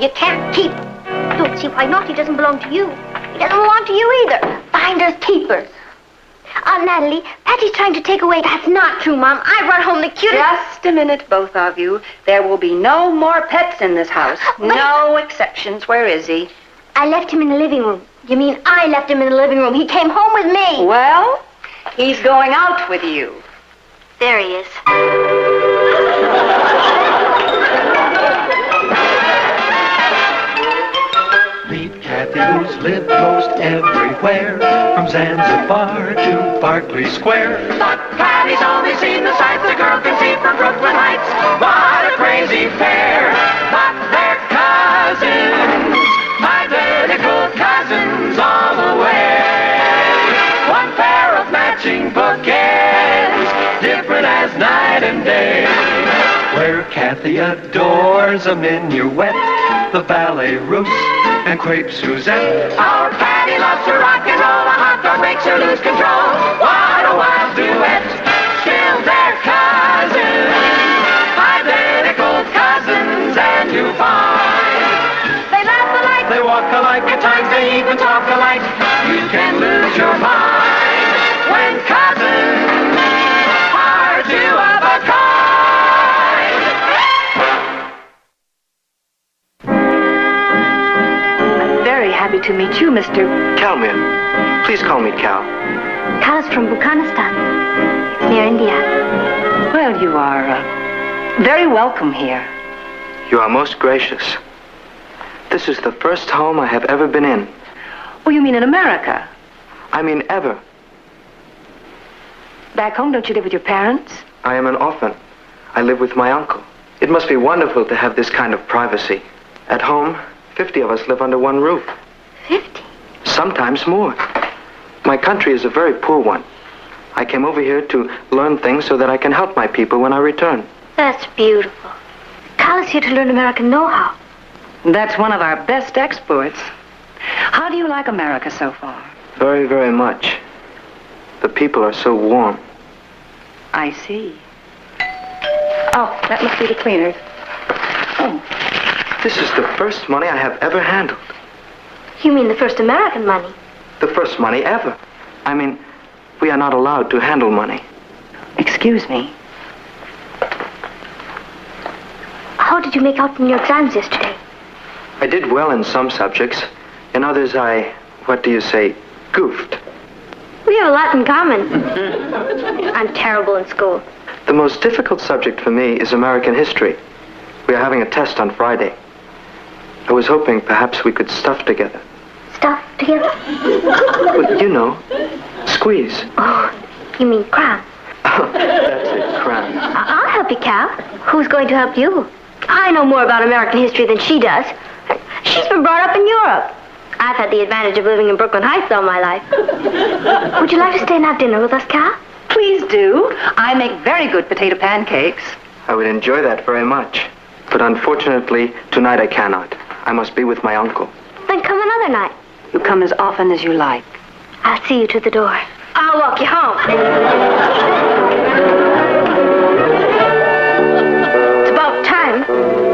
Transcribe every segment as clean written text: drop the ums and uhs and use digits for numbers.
You can't keep. Don't see why not. He doesn't belong to you. He doesn't belong to you either. Finders keepers. Natalie, Patty's trying to take away... That's not true, Mom. I brought home the cutest... Just a minute, both of you. There will be no more pets in this house. No exceptions. Where is he? I left him in the living room. You mean I left him in the living room? He came home with me. Well, he's going out with you. There he is. Meet Cathy, who's lived most everywhere, from Zanzibar to Berkeley Square. But Cathy's only seen the sights a girl can see from Brooklyn Heights. What a crazy pair! But they're cousins, identical cousins all the way. One pair of matching bookends, different as night and day. Where Cathy adores a minuet, the ballet russe, and crepe Suzette. Our Cathy loves to rock and roll, a hot dog makes her lose control. What a wild duet, still they're cousins, identical cousins, and you find they laugh alike, They walk alike, at times they even talk alike. You can lose your mind when cousins are two of a kind. Very happy to meet you, Mr. Calmir. Please call me Cal. Cal is from Bukhanistan. It's near India. Well, you are very welcome here. You are most gracious. This is the first home I have ever been in. Oh, you mean in America? I mean ever. Back home, don't you live with your parents? I am an orphan. I live with my uncle. It must be wonderful to have this kind of privacy. At home, 50 of us live under one roof. 50? Sometimes more. My country is a very poor one. I came over here to learn things so that I can help my people when I return. That's beautiful. Cal is here to learn American know-how. That's one of our best exports. How do you like America so far? Very, very much. The people are so warm. I see. Oh, that must be the cleaners. Oh. This is the first money I have ever handled. You mean the first American money? The first money ever. I mean, we are not allowed to handle money. Excuse me. How did you make out in your exams yesterday? I did well in some subjects. In others, what do you say, goofed. We have a lot in common. I'm terrible in school. The most difficult subject for me is American history. We are having a test on Friday. I was hoping perhaps we could stuff together. Stuff together? Well, you know, squeeze. Oh, you mean cram. That's it, cram. I'll help you, Cal. Who's going to help you? I know more about American history than she does. She's been brought up in Europe. I've had the advantage of living in Brooklyn Heights all my life. Would you like to stay and have dinner with us, Cal? Please do. I make very good potato pancakes. I would enjoy that very much. But unfortunately, tonight I cannot. I must be with my uncle. Then come another night. You come as often as you like. I'll see you to the door. I'll walk you home. It's about time.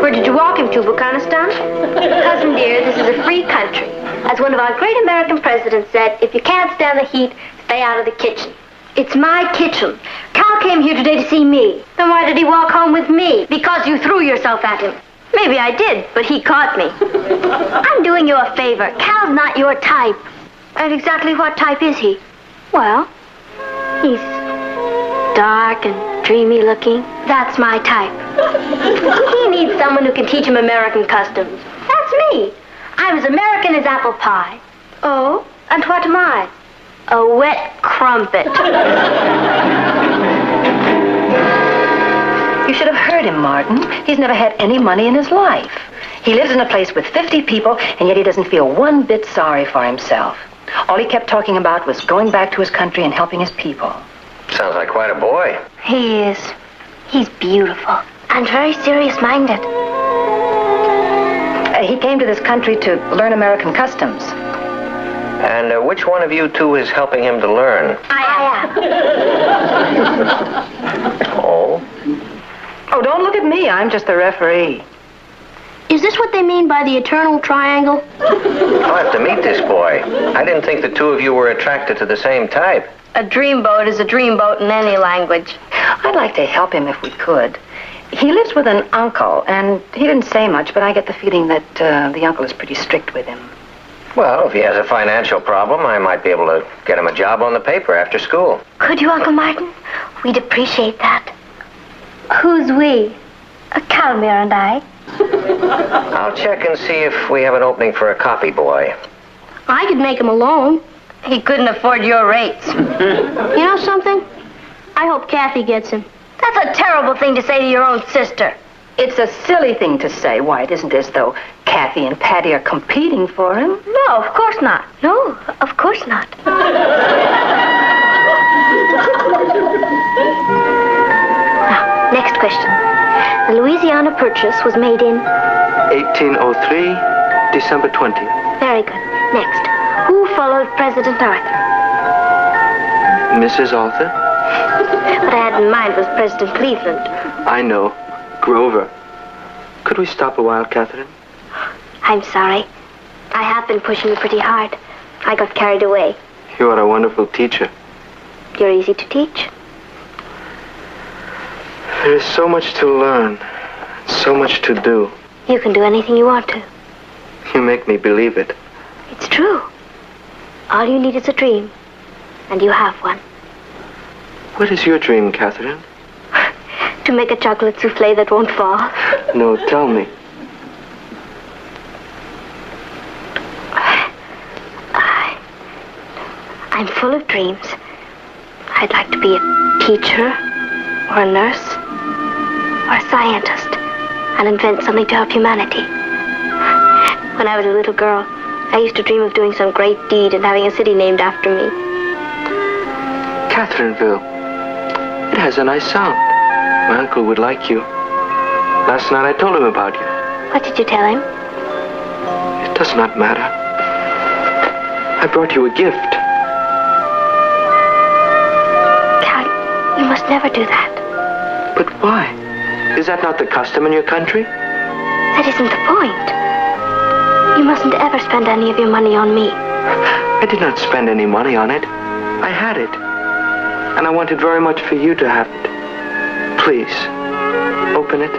Where did you walk him to, Bukhanistan? Cousin dear, this is a free country. As one of our great American presidents said, if you can't stand the heat, stay out of the kitchen. It's my kitchen. Cal came here today to see me. Then why did he walk home with me? Because you threw yourself at him. Maybe I did, but he caught me. I'm doing you a favor. Cal's not your type. And exactly what type is he? Well, he's dark and dreamy looking. That's my type. He needs someone who can teach him American customs. That's me. I'm as American as apple pie. Oh, and what am I? A wet crumpet. You should have heard him, Martin. He's never had any money in his life. He lives in a place with 50 people, and yet he doesn't feel one bit sorry for himself. All he kept talking about was going back to his country and helping his people. Sounds like quite a boy. He is. He's beautiful and very serious-minded. He came to this country to learn American customs. And which one of you two is helping him to learn? I am. Oh? Oh, don't look at me. I'm just the referee. Is this what they mean by the eternal triangle? I'll have to meet this boy. I didn't think the two of you were attracted to the same type. A dreamboat is a dreamboat in any language. I'd like to help him if we could. He lives with an uncle, and he didn't say much, but I get the feeling that the uncle is pretty strict with him. Well, if he has a financial problem, I might be able to get him a job on the paper after school. Could you, Uncle Martin? We'd appreciate that. Who's we? Casimir and I. I'll check and see if we have an opening for a copy boy. I could make him a loan. He couldn't afford your rates. You know something? I hope Cathy gets him. That's a terrible thing to say to your own sister. It's a silly thing to say. Why, it isn't as though Cathy and Patty are competing for him. No, of course not. No, of course not. Now, next question. The Louisiana Purchase was made in? 1803, December 20. Very good. Next. Who followed President Arthur? Mrs. Arthur? What I had in mind was President Cleveland. I know. Grover. Could we stop a while, Catherine? I'm sorry. I have been pushing you pretty hard. I got carried away. You are a wonderful teacher. You're easy to teach. There is so much to learn, so much to do. You can do anything you want to. You make me believe it. It's true. All you need is a dream. And you have one. What is your dream, Catherine? To make a chocolate souffle that won't fall. No, tell me. I'm full of dreams. I'd like to be a teacher, or a nurse, or a scientist, and invent something to help humanity. When I was a little girl, I used to dream of doing some great deed and having a city named after me. Catherineville. It has a nice sound. My uncle would like you. Last night I told him about you. What did you tell him? It does not matter. I brought you a gift. Cal, you must never do that. But why? Is that not the custom in your country? That isn't the point. You mustn't ever spend any of your money on me. I did not spend any money on it. I had it. And I wanted very much for you to have it. Please, open it.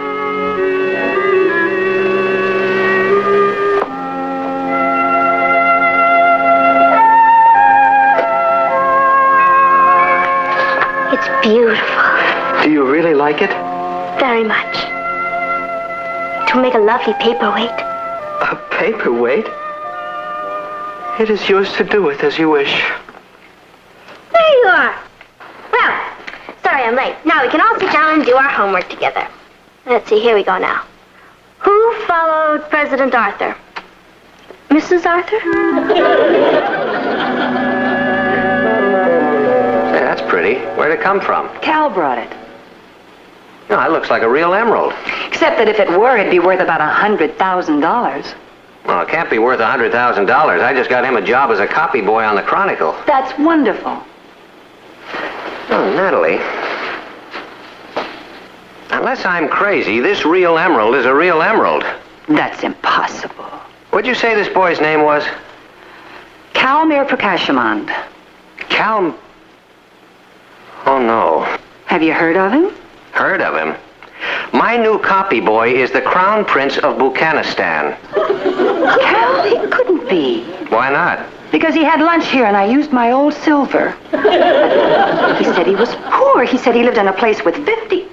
It's beautiful. Do you really like it? Very much. It will make a lovely paperweight. A paperweight? It is yours to do with as you wish. There you are. Well, sorry I'm late. Now we can all sit down and do our homework together. Let's see, here we go now. Who followed President Arthur? Mrs. Arthur? Hey, that's pretty. Where'd it come from? Cal brought it. No, it looks like a real emerald. Except that if it were, it'd be worth about $100,000. Well, it can't be worth $100,000. I just got him a job as a copy boy on the Chronicle. That's wonderful. Oh, Natalie. Unless I'm crazy, this real emerald is a real emerald. That's impossible. What'd you say this boy's name was? Casimir Prakashamond. Cal... Oh, no. Have you heard of him? Heard of him? My new copy boy is the Crown Prince of Buchanistan. Cal, he couldn't be. Why not? Because he had lunch here and I used my old silver. He said he was poor. He said he lived in a place with 50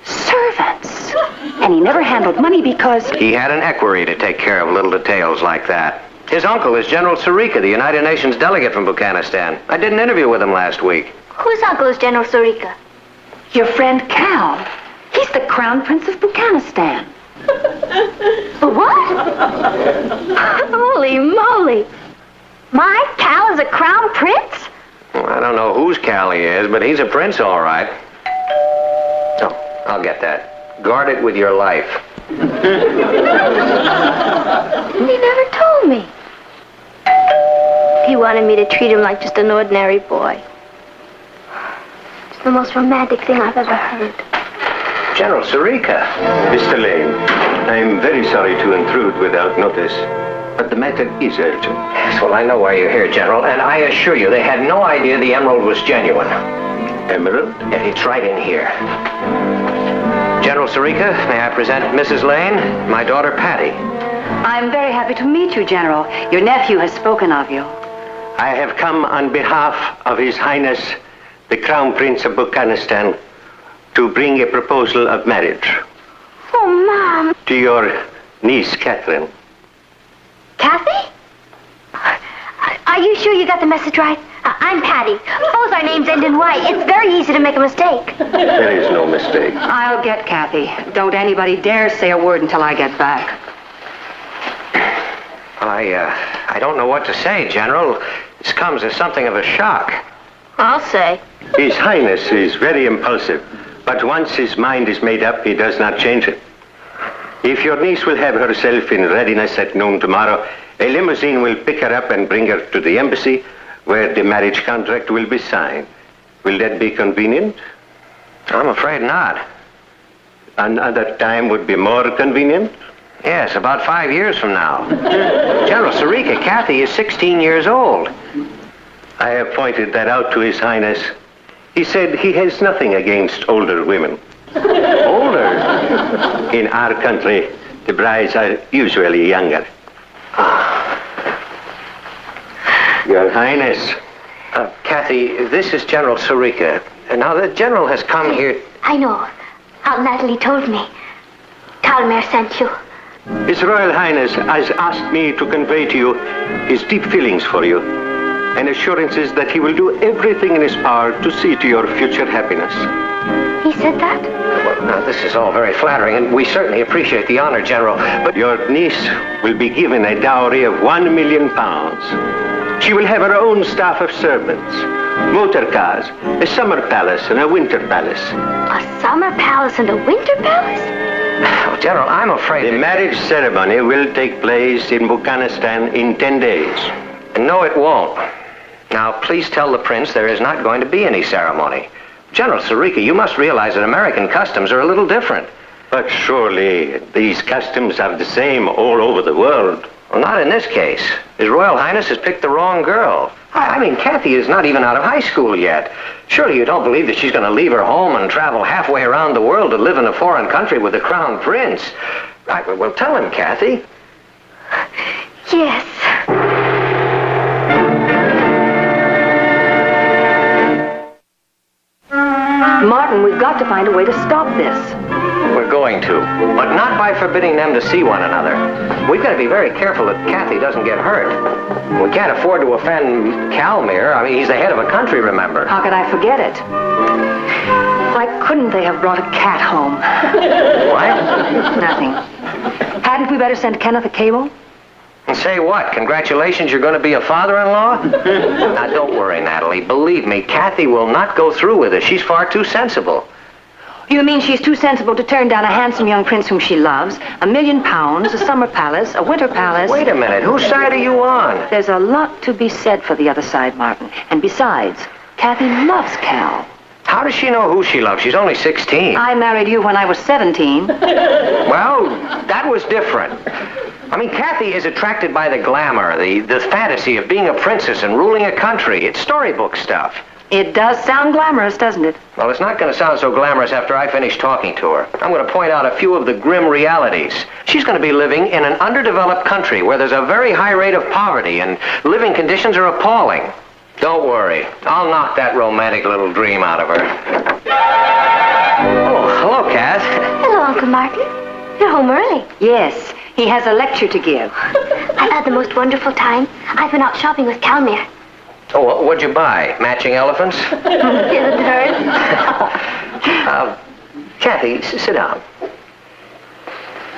servants. And he never handled money because... He had an equerry to take care of little details like that. His uncle is General Sarika, the United Nations delegate from Buchanistan. I did an interview with him last week. Whose uncle is General Sarika? Your friend Cal. He's the Crown Prince of Buchanistan. What? Holy moly. My Cal is a crown prince? Well, I don't know whose Cal he is, but he's a prince, all right. Oh, I'll get that. Guard it with your life. He never told me. He wanted me to treat him like just an ordinary boy. It's the most romantic thing I've ever heard. General Sarika. Mr. Lane, I'm very sorry to intrude without notice, but the matter is urgent. Yes, well, I know why you're here, General, and I assure you they had no idea the emerald was genuine. Emerald? Yeah, it's right in here. General Sarika, may I present Mrs. Lane, my daughter Patty. I'm very happy to meet you, General. Your nephew has spoken of you. I have come on behalf of His Highness, the Crown Prince of Buchanistan, to bring a proposal of marriage. Oh, Mom. To your niece, Catherine. Kathy? Are you sure you got the message right? I'm Patty. Both our names end in Y. It's very easy to make a mistake. There is no mistake. I'll get Cathy. Don't anybody dare say a word until I get back. I don't know what to say, General. This comes as something of a shock. I'll say. His Highness is very impulsive, but once his mind is made up, he does not change it. If your niece will have herself in readiness at noon tomorrow, a limousine will pick her up and bring her to the embassy, where the marriage contract will be signed. Will that be convenient? I'm afraid not. Another time would be more convenient? Yes, about 5 years from now. General Sarika, Cathy is 16 years old. I have pointed that out to His Highness. He said he has nothing against older women. Older? In our country, the brides are usually younger. Your Highness. Cathy, this is General Sarika. Now, the General has come here... I know. Aunt Natalie told me. Talmer sent you. His Royal Highness has asked me to convey to you his deep feelings for you and assurances that he will do everything in his power to see to your future happiness. He said that? Well, now, this is all very flattering, and we certainly appreciate the honor, General, but... Your niece will be given a dowry of £1 million. She will have her own staff of servants, motor cars, a summer palace and a winter palace. A summer palace and a winter palace? Oh, General, I'm afraid... The marriage ceremony will take place in Buchanistan in 10 days. No, it won't. Now, please tell the prince there is not going to be any ceremony. General Sarika, you must realize that American customs are a little different. But surely these customs are the same all over the world. Well, not in this case. His Royal Highness has picked the wrong girl. I mean, Cathy is not even out of high school yet. Surely you don't believe that she's going to leave her home and travel halfway around the world to live in a foreign country with the Crown Prince. Well, tell him, Cathy. Yes. Martin, we've got to find a way to stop this. We're going to, but not by forbidding them to see one another. We've got to be very careful that Cathy doesn't get hurt. We can't afford to offend Calmere. I mean, he's the head of a country, remember? How could I forget it? Why couldn't they have brought a cat home? What? Nothing. Hadn't we better send Kenneth a cable? And say what? Congratulations, you're going to be a father-in-law? Now, don't worry, Natalie. Believe me, Cathy will not go through with it. She's far too sensible. You mean she's too sensible to turn down a handsome young prince whom she loves, £1 million, a summer palace, a winter palace... Wait a minute. Whose side are you on? There's a lot to be said for the other side, Martin. And besides, Cathy loves Cal. How does she know who she loves? She's only 16. I married you when I was 17. Well, that was different. I mean, Cathy is attracted by the glamour, the fantasy of being a princess and ruling a country. It's storybook stuff. It does sound glamorous, doesn't it? Well, it's not going to sound so glamorous after I finish talking to her. I'm going to point out a few of the grim realities. She's going to be living in an underdeveloped country where there's a very high rate of poverty and living conditions are appalling. Don't worry. I'll knock that romantic little dream out of her. Oh, hello, Cath. Hello, Uncle Martin. You're home early. Yes, he has a lecture to give. I've had the most wonderful time. I've been out shopping with Calmere. Oh, what'd you buy? Matching elephants? Isn't hers? Cathy, sit down.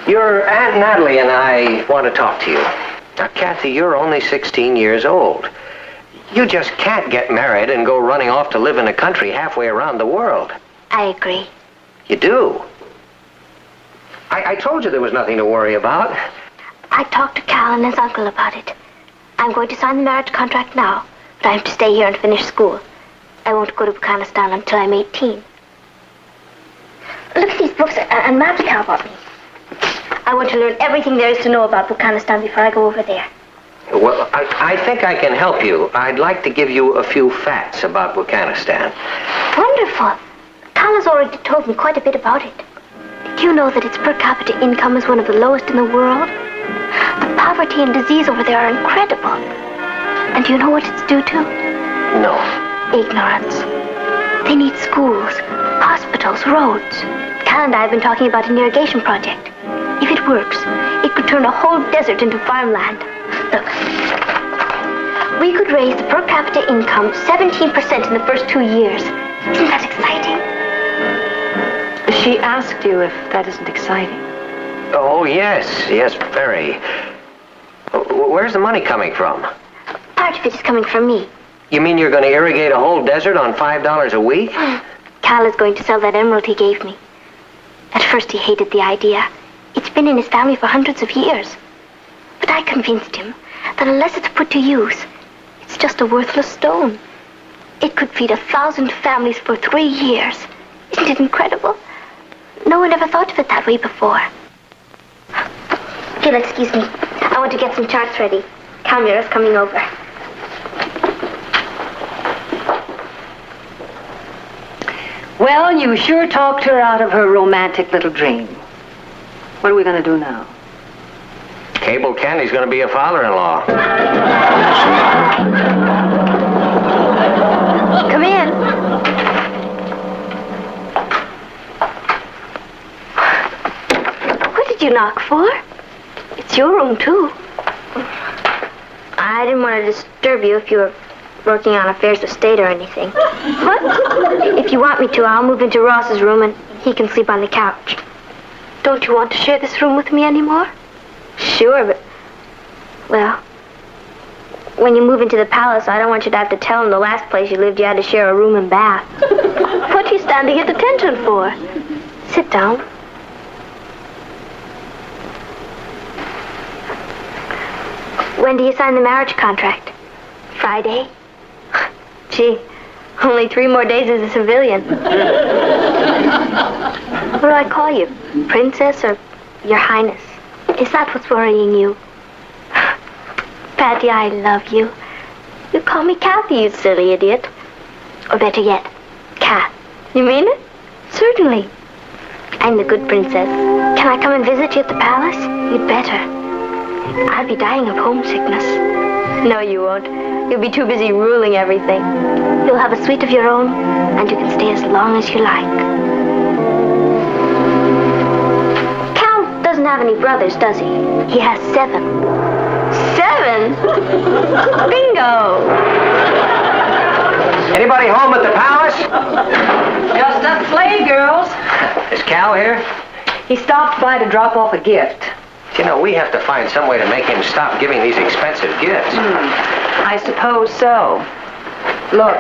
Your Aunt Natalie and I want to talk to you. Now, Cathy, you're only 16 years old. You just can't get married and go running off to live in a country halfway around the world. I agree. You do? I told you there was nothing to worry about. I talked to Cal and his uncle about it. I'm going to sign the marriage contract now, but I have to stay here and finish school. I won't go to Buchanistan until I'm 18. Look at these books and maps Cal bought me. I want to learn everything there is to know about Afghanistan before I go over there. Well, I think I can help you. I'd like to give you a few facts about Afghanistan. Wonderful. Cal has already told me quite a bit about it. Did you know that its per capita income is one of the lowest in the world? The poverty and disease over there are incredible. And do you know what it's due to? No. Ignorance. They need schools, hospitals, roads. Cal and I have been talking about an irrigation project. If it works, it could turn a whole desert into farmland. Look, we could raise the per capita income 17% in the first 2 years. Isn't that exciting? She asked you if that isn't exciting. Oh, yes, very. Where's the money coming from? Part of it is coming from me. You mean you're going to irrigate a whole desert on $5 a week? Cal is going to sell that emerald he gave me. At first he hated the idea. It's been in his family for hundreds of years. But I convinced him that unless it's put to use, it's just a worthless stone. It could feed 1,000 families for 3 years. Isn't it incredible? No one ever thought of it that way before. If you'll excuse me, I want to get some charts ready. Camera's coming over. Well, you sure talked her out of her romantic little dream. What are we going to do now? Cable Candy's going to be a father-in-law. Come in. What did you knock for? It's your room, too. I didn't want to disturb you if you were working on affairs of state or anything. What? If you want me to, I'll move into Ross's room and he can sleep on the couch. Don't you want to share this room with me anymore? Sure, but... Well, when you move into the palace, I don't want you to have to tell him the last place you lived you had to share a room and bath. What are you standing at attention for? Sit down. When do you sign the marriage contract? Friday? Gee, only 3 more days as a civilian. What do I call you? Princess or Your Highness? Is that what's worrying you? Patty, I love you. You call me Cathy, you silly idiot. Or better yet, Cat. You mean it? Certainly. I'm the good princess. Can I come and visit you at the palace? You'd better. I'll be dying of homesickness. No, you won't. You'll be too busy ruling everything. You'll have a suite of your own, and you can stay as long as you like. Cal doesn't have any brothers, does he? He has 7. 7? Bingo! Anybody home at the palace? Just us slave girls. Is Cal here? He stopped by to drop off a gift. You know, we have to find some way to make him stop giving these expensive gifts. I suppose so. Look.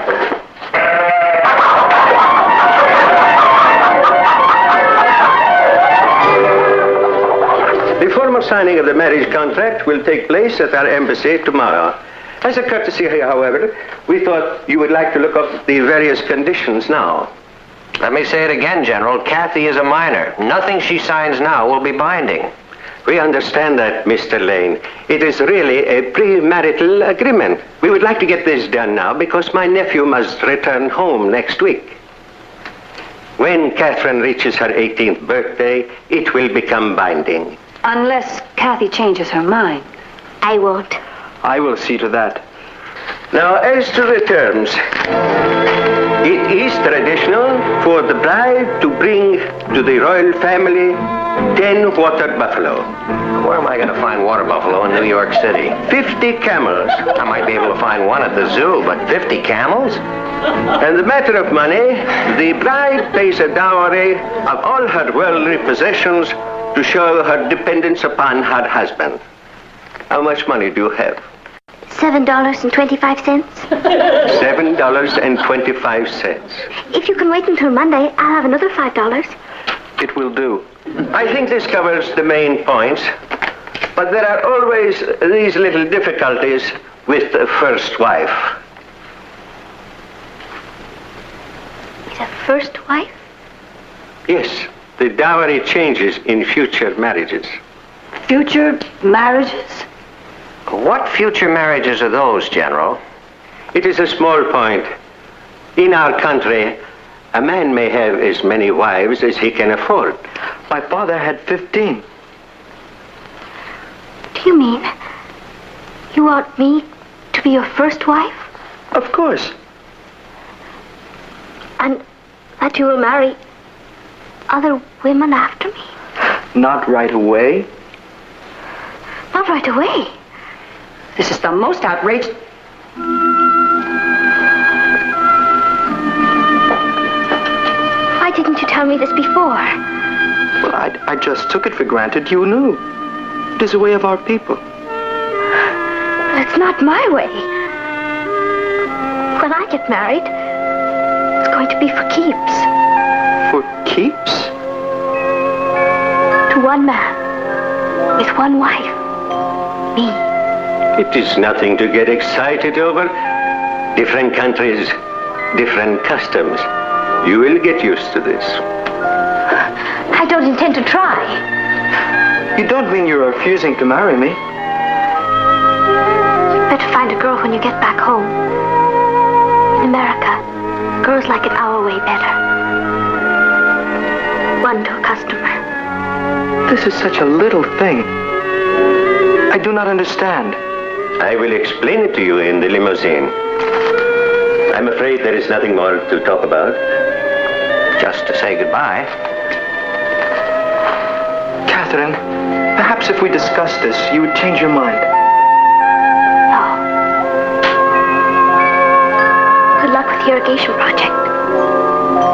The formal signing of the marriage contract will take place at our embassy tomorrow. As a courtesy, however, we thought you would like to look up the various conditions now. Let me say it again, General. Cathy is a minor. Nothing she signs now will be binding. We understand that, Mr. Lane. It is really a premarital agreement. We would like to get this done now because my nephew must return home next week. When Catherine reaches her 18th birthday, it will become binding. Unless Cathy changes her mind. I won't. I will see to that. Now, as to the terms, it is traditional for the bride to bring to the royal family 10 water buffalo. Where am I going to find water buffalo in New York City? 50 camels. I might be able to find one at the zoo, but 50 camels? And the matter of money, the bride pays a dowry of all her worldly possessions to show her dependence upon her husband. How much money do you have? $7.25. $7.25. If you can wait until Monday, I'll have another $5. It will do. I think this covers the main points, but there are always these little difficulties with the first wife. Is a first wife? Yes, The dowry changes in future marriages. Future marriages? What future marriages are those, General? It is a small point. In our country, a man may have as many wives as he can afford. My father had 15. Do you mean you want me to be your first wife? Of course. And that you will marry other women after me? Not right away. Not right away. This is the most outrageous... Why didn't you tell me this before? Well, I just took it for granted you knew. It is a way of our people. But it's not my way. When I get married, it's going to be for keeps. For keeps? To one man, with one wife. Me. It is nothing to get excited over. Different countries, different customs. You will get used to this. I don't intend to try. You don't mean you're refusing to marry me? You'd better find a girl when you get back home. In America, girls like it our way better. One to a customer. This is such a little thing. I do not understand. I will explain it to you in the limousine. I'm afraid there is nothing more to talk about. Just to say goodbye. Catherine, perhaps if we discussed this, you would change your mind. No. Good luck with the irrigation project.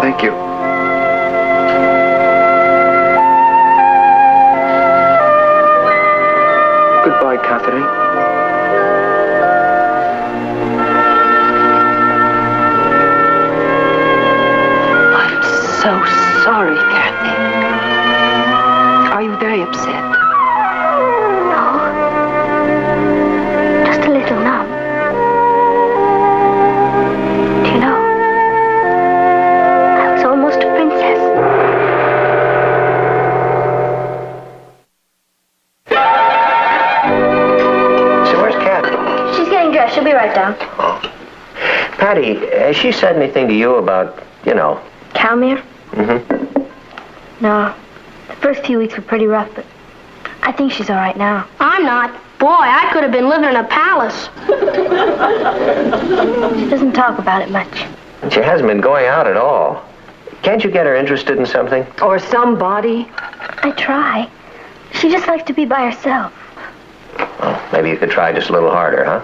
Thank you. Goodbye, Catherine. I'm so sorry, Cathy. Are you very upset? No. Just a little numb. Do you know? I was almost a princess. So where's Cathy? She's getting dressed. She'll be right down. Patty, has she said anything to you about, Calmere? Mm-hmm. No. The first few weeks were pretty rough, but I think she's all right now. I'm not. Boy, I could have been living in a palace. She doesn't talk about it much. She hasn't been going out at all. Can't you get her interested in something? Or somebody? I try. She just likes to be by herself. Well, maybe you could try just a little harder, huh?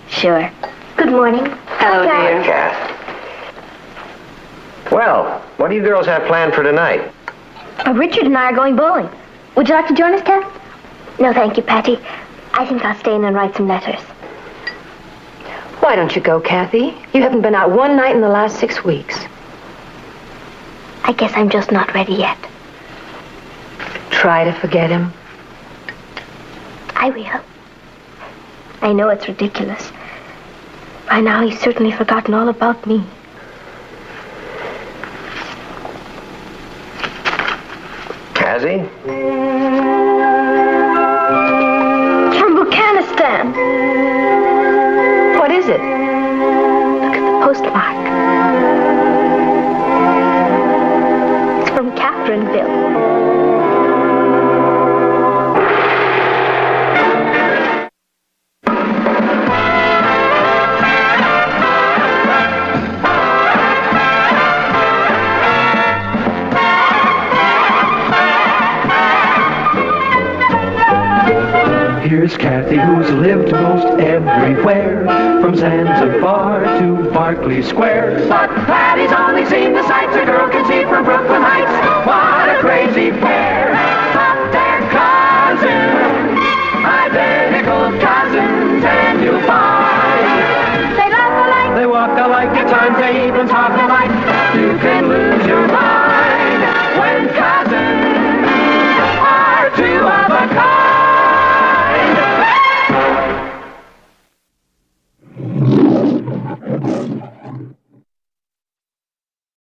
Sure. Good morning. Hello, dear. Kath. Well, what do you girls have planned for tonight? Richard and I are going bowling. Would you like to join us, Kath? No, thank you, Patty. I think I'll stay in and write some letters. Why don't you go, Cathy? You haven't been out one night in the last 6 weeks. I guess I'm just not ready yet. Try to forget him. I will. I know it's ridiculous. By now, he's certainly forgotten all about me. Has he? From Buchanistan. What is it? Look at the postmark. It's from Catherineville. Here's Cathy, who's lived most everywhere, from Zanzibar to Berkeley Square. But Patty's only seen the sights a girl can see from Brooklyn Heights. What a crazy pair, but they're cousins, identical cousins, and you'll find they laugh alike, They walk alike, at times they even talk alike.